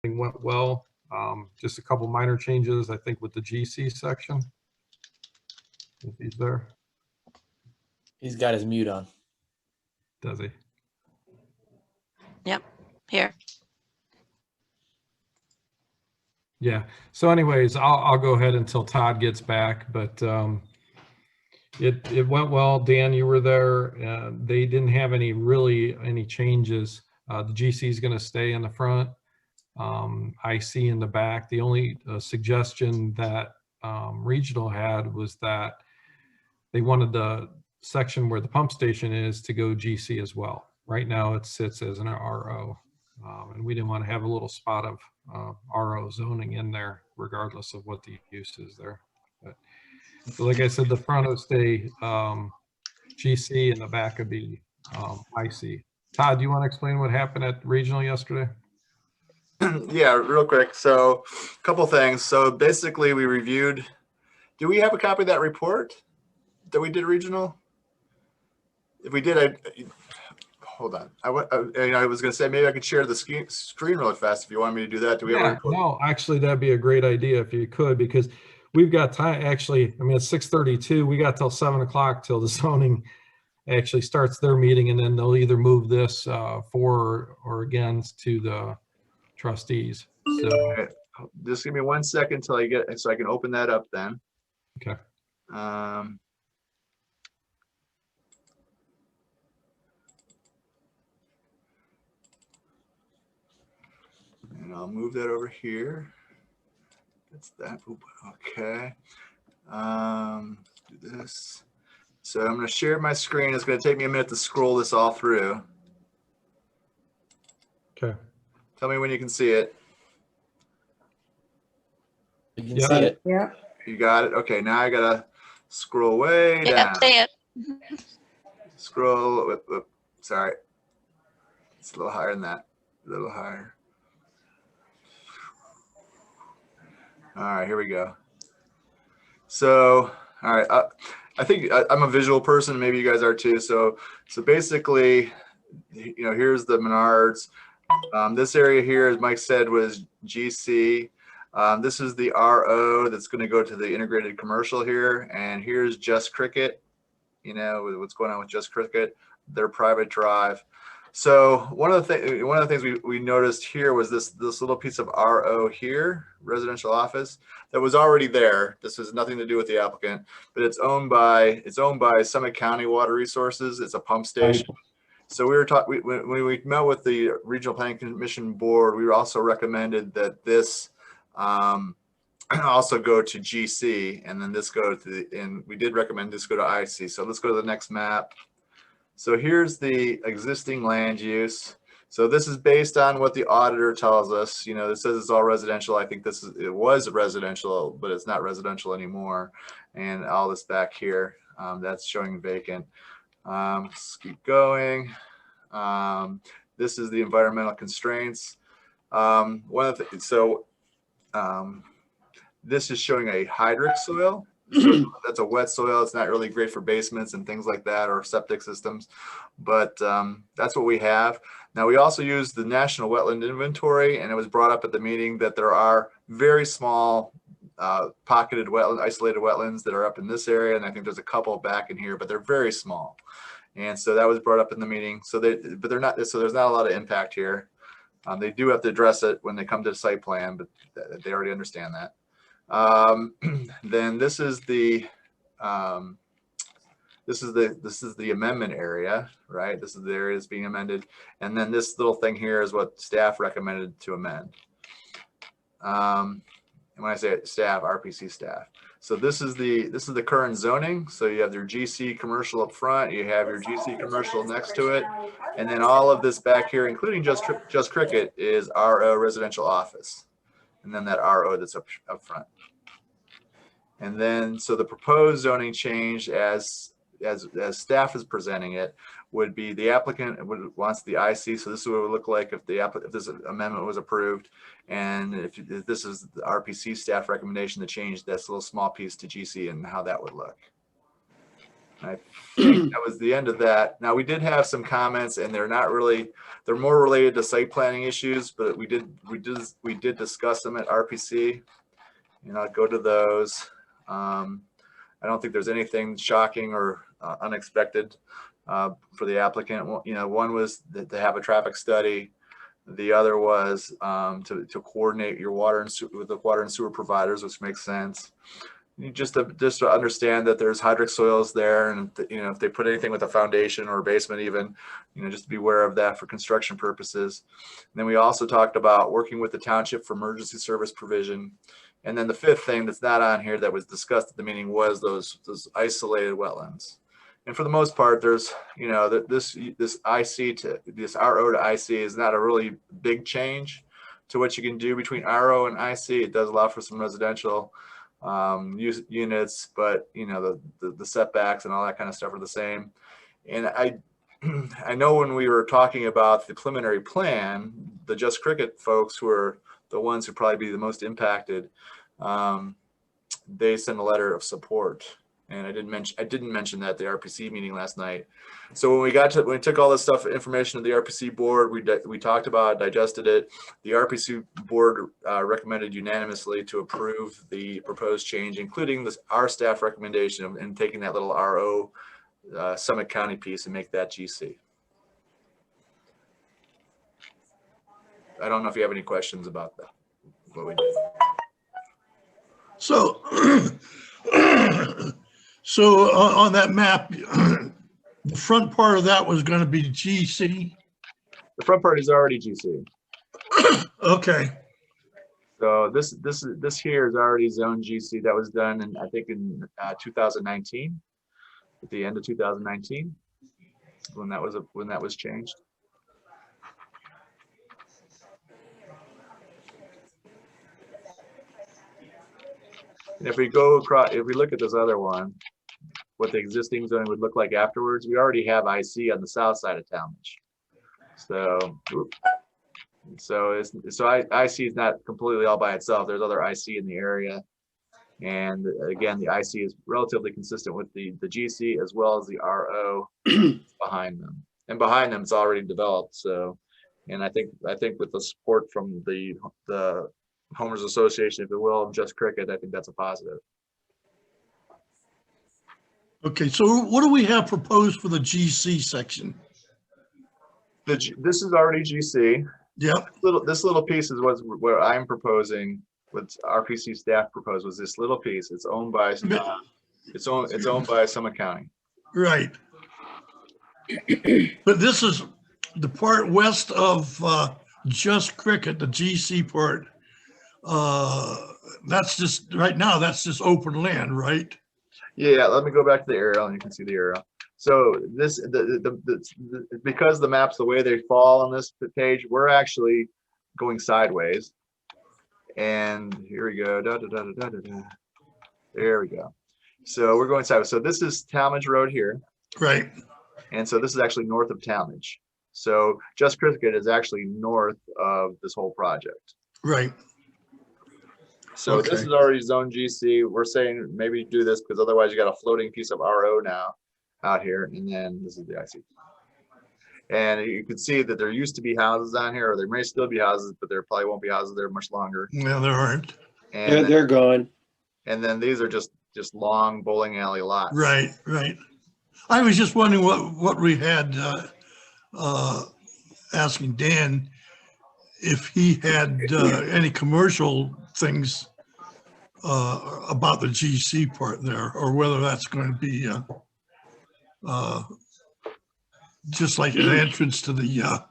went well. Just a couple minor changes, I think, with the GC section. If he's there. He's got his mute on. Does he? Yep, here. Yeah. So anyways, I'll go ahead until Todd gets back, but it went well. Dan, you were there. They didn't have any changes. The GC is going to stay in the front. IC in the back. The only suggestion that regional had was that they wanted the section where the pump station is to go GC as well. Right now it sits as an RO, and we didn't want to have a little spot of RO zoning in there regardless of what the use is there. But so like I said, the front will stay GC and the back would be IC. Todd, do you want to explain what happened at regional yesterday? Yeah, real quick. So a couple things. So basically we reviewed, do we have a copy of that report that we did regional? If we did, hold on. I was going to say, maybe I could share the screen really fast if you want me to do that. Do we have a report? No, actually that'd be a great idea if you could, because we've got time. Actually, I mean, it's 6:32. We got till 7 o'clock till the zoning actually starts their meeting, and then they'll either move this for or against to the trustees. So Okay. Just give me 1 second until I get, so I can open that up then. okay. And I'll move that over here. That's that. Okay. Do this. So I'm going to share my screen. It's going to take me a minute to scroll this all through. Okay. Tell me when you can see it. You can see it. Yeah. You got it. Okay. Now I got to scroll way down. Yep, say it. Scroll. Whoop. Sorry. It's a little higher than that. A little higher. All right, here we go. So, all right, I think I'm a visual person. Maybe you guys are too. So basically, you know, here's the Menards. This area here, as Mike said, was GC. This is the RO that's going to go to the integrated commercial here. And here's Just Cricket, you know, what's going on with Just Cricket, their private drive. So one of the things we noticed here was this little piece of RO here, residential office, that was already there. This has nothing to do with the applicant, but it's owned by Summit County Water Resources. It's a pump station. So we were talking when we met with the Regional Planning Commission board. We also recommended that this also go to GC, and then this go to and we did recommend this go to IC. So let's go to the next map. So here's the existing land use. So this is based on what the auditor tells us. You know, it says it's all residential. I think it was residential, but it's not residential anymore. And all this back here, that's showing vacant. Let's keep going. This is the environmental constraints. This is showing a hydric soil. That's a wet soil. It's not really great for basements and things like that, or septic systems, but that's what we have. Now we also use the National Wetland Inventory, and it was brought up at the meeting that there are very small pocketed wetland, isolated wetlands that are up in this area, and I think there's a couple back in here, but they're very small. And so that was brought up in the meeting. So but they're not. So there's not a lot of impact here. They do have to address it when they come to the site plan, but they already understand that. Then this is the amendment area, right? This is the area that's being amended, and then this little thing here is what staff recommended to amend. And when I say staff, RPC staff. So this is the current zoning. So you have your GC commercial up front, you have your GC commercial next to it, and then all of this back here, including just Cricket, is RO residential office, and then that RO that's up front. And then, so the proposed zoning change as staff is presenting it would be the applicant wants the IC. So this is what it would look like if this amendment was approved. And if this is the RPC staff recommendation to change this little small piece to GC and how that would look. I think that was the end of that. Now, we did have some comments, and they're more related to site planning issues, but we did discuss them at RPC, and I'll go to those. I don't think there's anything shocking or unexpected for the applicant. One was that to have a traffic study. The other was to coordinate your water and with the water and sewer providers, which makes sense. Just to understand that there's hydric soils there, and if they put anything with a foundation or a basement, even, just to be aware of that for construction purposes. And then we also talked about working with the township for emergency service provision. And then the fifth thing that's not on here that was discussed at the meeting was those isolated wetlands. And for the most part, there's, this IC to this RO to IC is not a really big change to what you can do between RO and IC. It does allow for some residential units, but the setbacks and all that kind of stuff are the same. And I know when we were talking about the preliminary plan, the Just Cricket folks, who are the ones who probably be the most impacted, they sent a letter of support. And I didn't mention that at the RPC meeting last night. So when we took all this information to the RPC board, we talked about it, digested it. The RPC board recommended unanimously to approve the proposed change, including our staff recommendation and taking that little RO Summit County piece and make that GC. I don't know if you have any questions about that, what we did. So, so on that map, the front part of that was going to be GC. The front part is already GC. Okay. So this here is already zone GC. That was done in, I think, in 2019, at the end of 2019, when that was changed. And if we go across, if we look at this other one, what the existing zone would look like afterwards, we already have IC on the south side of Talmadge. So IC is not completely all by itself. There's other IC in the area. And again, the IC is relatively consistent with the GC as well as the RO behind them. And behind them, it's already developed. So, and I think with the support from the Homeowners Association, if it will, and Just Cricket, I think that's a positive. Okay, so what do we have proposed for the GC section? This is already GC. Yep. This little piece is what I'm proposing. What RPC staff proposed was this little piece. It's owned by Summit County. Right. But this is the part west of Just Cricket, the GC part. That's just right now. That's just open land, right? Yeah. Let me go back to the aerial, and you can see the aerial. So this, because the maps, the way they fall on this page, we're actually going sideways. And here we go. There we go. So we're going sideways. So this is Talmadge Road here. Right. And so this is actually north of Talmadge. So Just Cricket is actually north of this whole project. Right. So okay. This is already zone GC. We're saying maybe do this because otherwise you got a floating piece of RO now out here. And then this is the IC. And you can see that there used to be houses on here, or there may still be houses, but there probably won't be houses there much longer. Yeah, there aren't. And they're gone. And then these are just long bowling alley lots. Right, right. I was just wondering what we had asking Dan if he had any commercial things about the GC part there, or whether that's going to be just like an entrance to the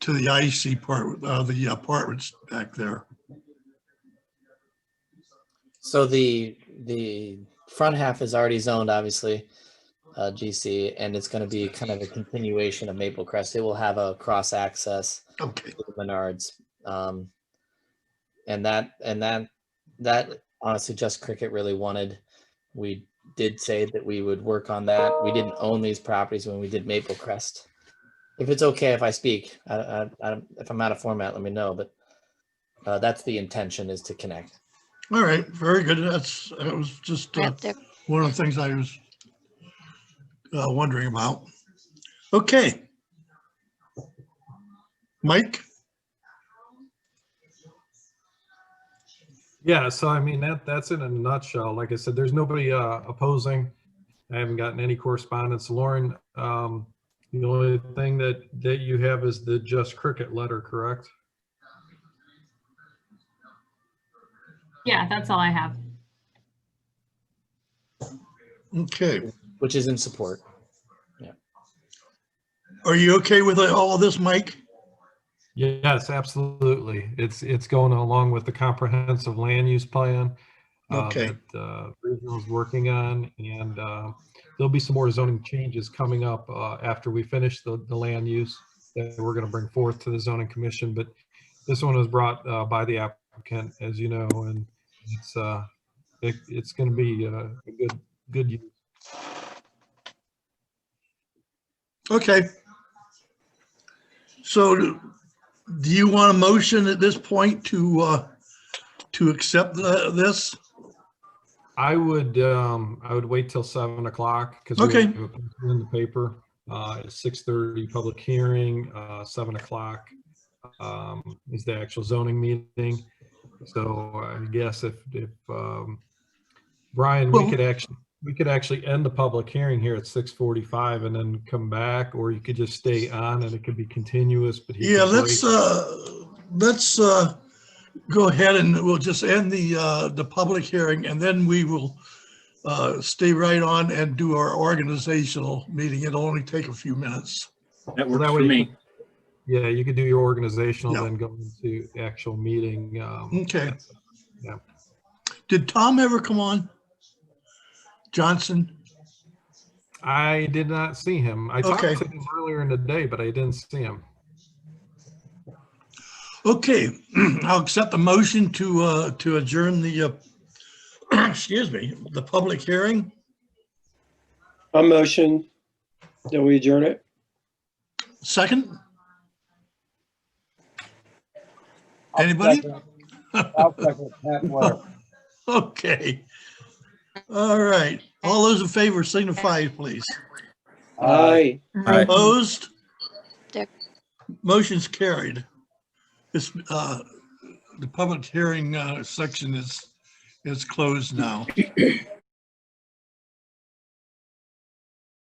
IC part, the apartments back there. So the front half is already zoned, obviously, GC, and it's going to be kind of a continuation of Maple Crest. It will have a cross access okay. to Menards, and that honestly, Just Cricket really wanted. We did say that we would work on that. We didn't own these properties when we did Maple Crest. If it's okay if I speak, if I'm out of format, let me know. But that's the intention, is to connect. All right, very good. That was just one of the things I was wondering about. Okay. Mike? Yeah, so I mean, that's in a nutshell. Like I said, there's nobody opposing. I haven't gotten any correspondence. Lauren, the only thing that you have is the Just Cricket letter, correct? Yeah, that's all I have. Okay. Which is in support. Are you okay with all this, Mike? Yes, absolutely. It's going along with the comprehensive land use plan Okay. that regional is working on, and there'll be some more zoning changes coming up after we finish the land use that we're going to bring forth to the zoning commission. But this one was brought by the applicant, as you know, and it's going to be a good use. Okay. So do you want a motion at this point to accept this? I would wait till 7 o'clock because Okay. we have a paper in the paper. It's 6:30 public hearing. 7 o'clock is the actual zoning meeting. So I guess if Brian, Well- we could actually end the public hearing here at 6:45 and then come back, or you could just stay on and it could be continuous. But he Yeah, could let's go ahead and we'll just end the public hearing, and then we will stay right on and do our organizational meeting. It'll only take a few minutes. That So works that for way you me. could- Yeah, you could do your organizational, Yeah. then go into the actual meeting. Okay. Yeah. Did Tom ever come on? Johnson? I did not see him. I talked Okay. to him earlier in the day, but I didn't see him. Okay, I'll accept the motion to adjourn the, excuse me, the public hearing. A motion that we adjourn it. Second? Anybody? I'll second Pat Ware. Okay. All right. All those in favor signify, please. Aye. Opposed? Dick. Motion's carried. This, the public hearing section is closed now.